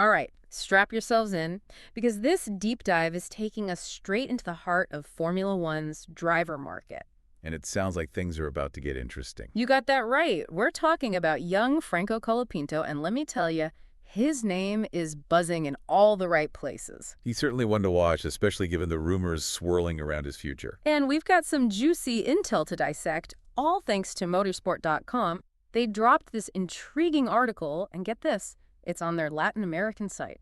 All right, strap yourselves in, because this deep dive is taking us straight into the heart of Formula One's driver market. And it sounds like things are about to get interesting. You got that right. We're talking about young Franco Colapinto, and let me tell you, his name is buzzing in all the right places. He's certainly one to watch, especially given the rumors swirling around his future. And we've got some juicy intel to dissect, all thanks to motorsport.com. They dropped this intriguing article, and get this, it's on their Latin American site.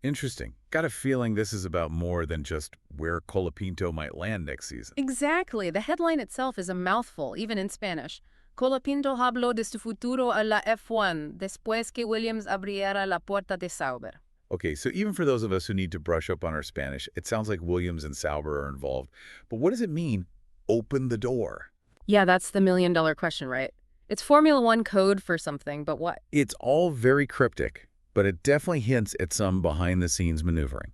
Interesting. Got a feeling this is about more than just where Colapinto might land next season. Exactly. The headline itself is a mouthful, even in Spanish. Colapinto habló de su futuro a la F1 después que Williams abriera la puerta de Sauber. Okay, so even for those of us who need to brush up on our Spanish, it sounds like Williams and Sauber are involved. But what does it mean, open the door? Yeah, that's the million-dollar question, right? It's Formula One code for something, but what? It's all very cryptic, but it definitely hints at some behind-the-scenes maneuvering.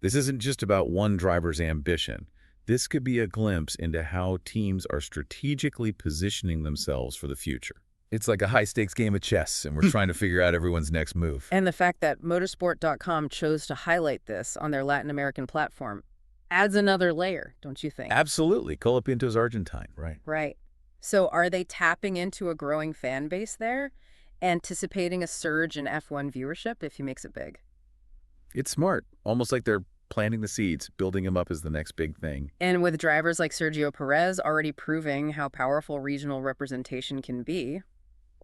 This isn't just about one driver's ambition. This could be a glimpse into how teams are strategically positioning themselves for the future. It's like a high-stakes game of chess, and we're trying to figure out everyone's next move. And the fact that motorsport.com chose to highlight this on their Latin American platform adds another layer, don't you think? Absolutely. Colapinto's Argentine, right? Right. So are they tapping into a growing fan base there, anticipating a surge in F1 viewership if he makes it big? It's smart, almost like they're planting the seeds, building him up as the next big thing. And with drivers like Sergio Perez already proving how powerful regional representation can be,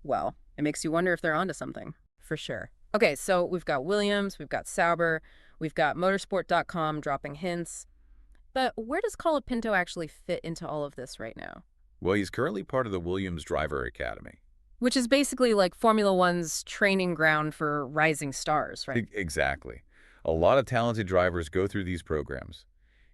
well, it makes you wonder if they're onto something, for sure. Okay, so we've got Williams, we've got Sauber, we've got motorsport.com dropping hints. But where does Colapinto actually fit into all of this right now? Well, he's currently part of the Williams Driver Academy. Which is basically like Formula One's training ground for rising stars, right? Exactly. A lot of talented drivers go through these programs.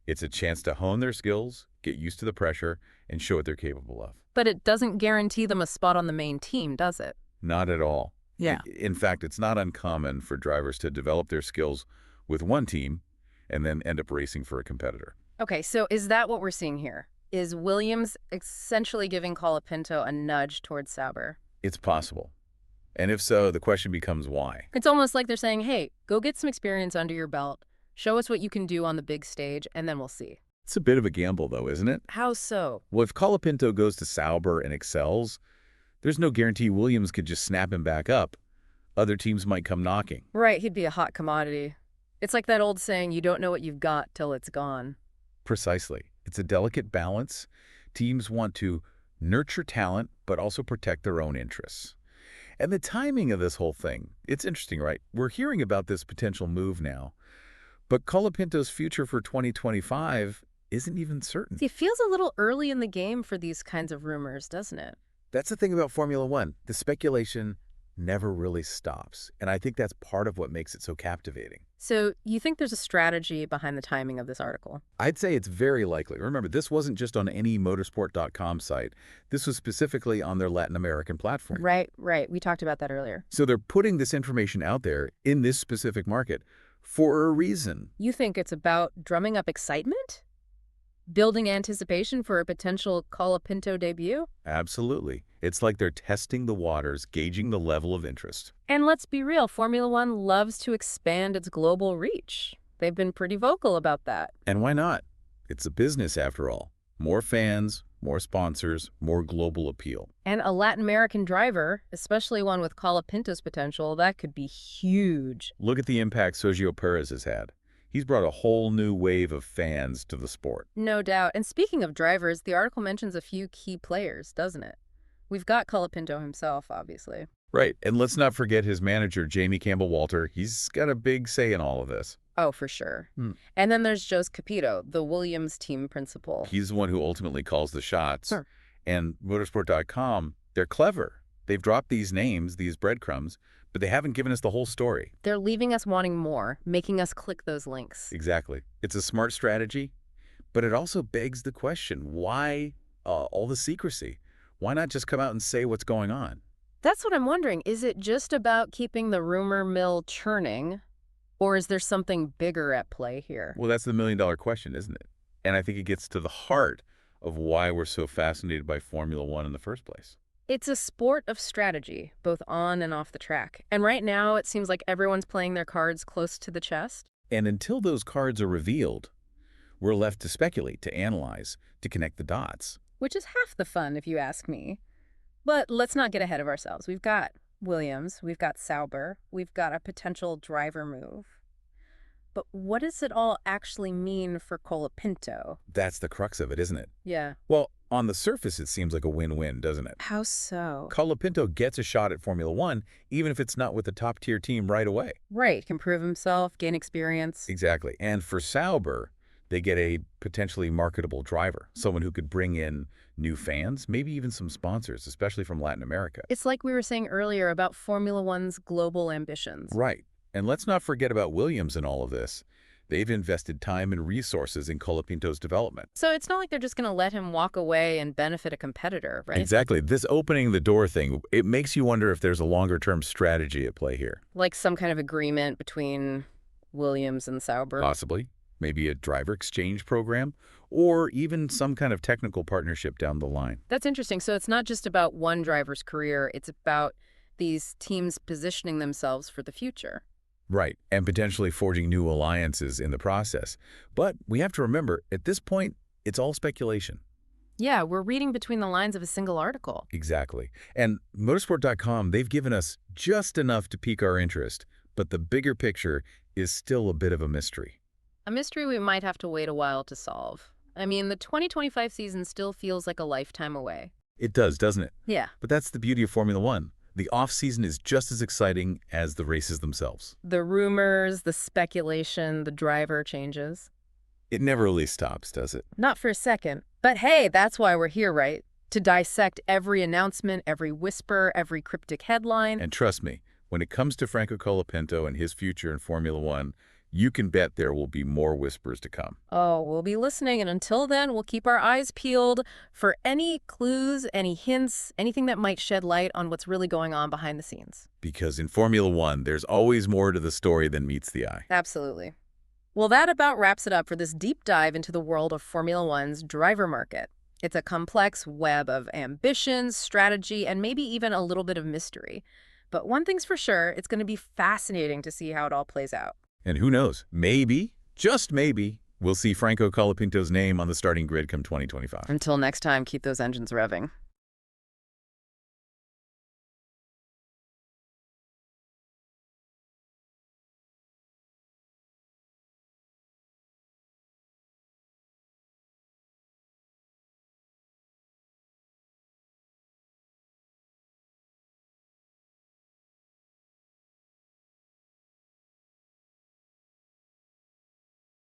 It's a chance to hone their skills, get used to the pressure, and show what they're capable of. But it doesn't guarantee them a spot on the main team, does it? Not at all. Yeah. In fact, it's not uncommon for drivers to develop their skills with one team and then end up racing for a competitor. Okay, so is that what we're seeing here? Is Williams essentially giving Colapinto a nudge towards Sauber? It's possible. And if so, the question becomes why. It's almost like they're saying, hey, go get some experience under your belt, show us what you can do on the big stage, and then we'll see. It's a bit of a gamble, though, isn't it? How so? Well, if Colapinto goes to Sauber and excels, there's no guarantee Williams could just snap him back up. Other teams might come knocking. Right, he'd be a hot commodity. It's like that old saying, you don't know what you've got till it's gone. Precisely. It's a delicate balance. Teams want to nurture talent, but also protect their own interests. And the timing of this whole thing, it's interesting, right? We're hearing about this potential move now, but Colapinto's future for 2025 isn't even certain. See, it feels a little early in the game for these kinds of rumors, doesn't it? That's the thing about Formula One. The speculation never really stops, and I think that's part of what makes it so captivating. So you think there's a strategy behind the timing of this article? I'd say it's very likely. Remember, this wasn't just on any motorsport.com site. This was specifically on their Latin American platform. Right. We talked about that earlier. So they're putting this information out there in this specific market for a reason. You think it's about drumming up excitement? Building anticipation for a potential Colapinto debut? Absolutely. It's like they're testing the waters, gauging the level of interest. And let's be real, Formula One loves to expand its global reach. They've been pretty vocal about that. And why not? It's a business after all. More fans, more sponsors, more global appeal. And a Latin American driver, especially one with Colapinto's potential, that could be huge. Look at the impact Sergio Perez has had. He's brought a whole new wave of fans to the sport. No doubt. And speaking of drivers, the article mentions a few key players, doesn't it? We've got Colapinto himself, obviously. Right, and let's not forget his manager, Jamie Campbell-Walter. He's got a big say in all of this. Oh, for sure. And then there's Jose Capito, the Williams team principal. He's the one who ultimately calls the shots. Sure. And motorsport.com, they're clever. They've dropped these names, these breadcrumbs, but they haven't given us the whole story. They're leaving us wanting more, making us click those links. Exactly. It's a smart strategy, but it also begs the question, why all the secrecy? Why not just come out and say what's going on? That's what I'm wondering. Is it just about keeping the rumor mill churning, or is there something bigger at play here? Well, that's the million-dollar question, isn't it? And I think it gets to the heart of why we're so fascinated by Formula One in the first place. It's a sport of strategy, both on and off the track. And right now, it seems like everyone's playing their cards close to the chest, And until those cards are revealed, we're left to speculate, to analyze, to connect the dots. which is half the fun, if you ask me. But let's not get ahead of ourselves. We've got Williams, we've got Sauber, we've got a potential driver move. But what does it all actually mean for Colapinto? That's the crux of it, isn't it? Yeah. Well, on the surface, it seems like a win-win, doesn't it? How so? Colapinto gets a shot at Formula One, even if it's not with a top-tier team right away. Right, can prove himself, gain experience. Exactly. And for Sauber, they get a potentially marketable driver, someone who could bring in new fans, maybe even some sponsors, especially from Latin America. It's like we were saying earlier about Formula One's global ambitions. Right. And let's not forget about Williams in all of this. They've invested time and resources in Colapinto's development. So it's not like they're just going to let him walk away and benefit a competitor, right? Exactly. This opening the door thing, it makes you wonder if there's a longer-term strategy at play here. Like some kind of agreement between Williams and Sauber. Possibly. Maybe a driver exchange program, or even some kind of technical partnership down the line. That's interesting. So it's not just about one driver's career. It's about these teams positioning themselves for the future. Right, and potentially forging new alliances in the process. But we have to remember, at this point, it's all speculation. Yeah, we're reading between the lines of a single article. Exactly. And motorsport.com, they've given us just enough to pique our interest, but the bigger picture is still a bit of a mystery. A mystery we might have to wait a while to solve. I mean, the 2025 season still feels like a lifetime away. It does, doesn't it? Yeah. But that's the beauty of Formula One. The off-season is just as exciting as the races themselves. The rumors, the speculation, the driver changes. It never really stops, does it? Not for a second. But hey, that's why we're here, right? To dissect every announcement, every whisper, every cryptic headline. And trust me, when it comes to Franco Colapinto and his future in Formula One, you can bet there will be more whispers to come. Oh, we'll be listening, and until then, we'll keep our eyes peeled for any clues, any hints, anything that might shed light on what's really going on behind the scenes. Because in Formula One, there's always more to the story than meets the eye. Absolutely. Well, that about wraps it up for this deep dive into the world of Formula One's driver market. It's a complex web of ambitions, strategy, and maybe even a little bit of mystery. But one thing's for sure, it's going to be fascinating to see how it all plays out. And who knows, maybe, just maybe, we'll see Franco Colapinto's name on the starting grid come 2025. Until next time, keep those engines revving.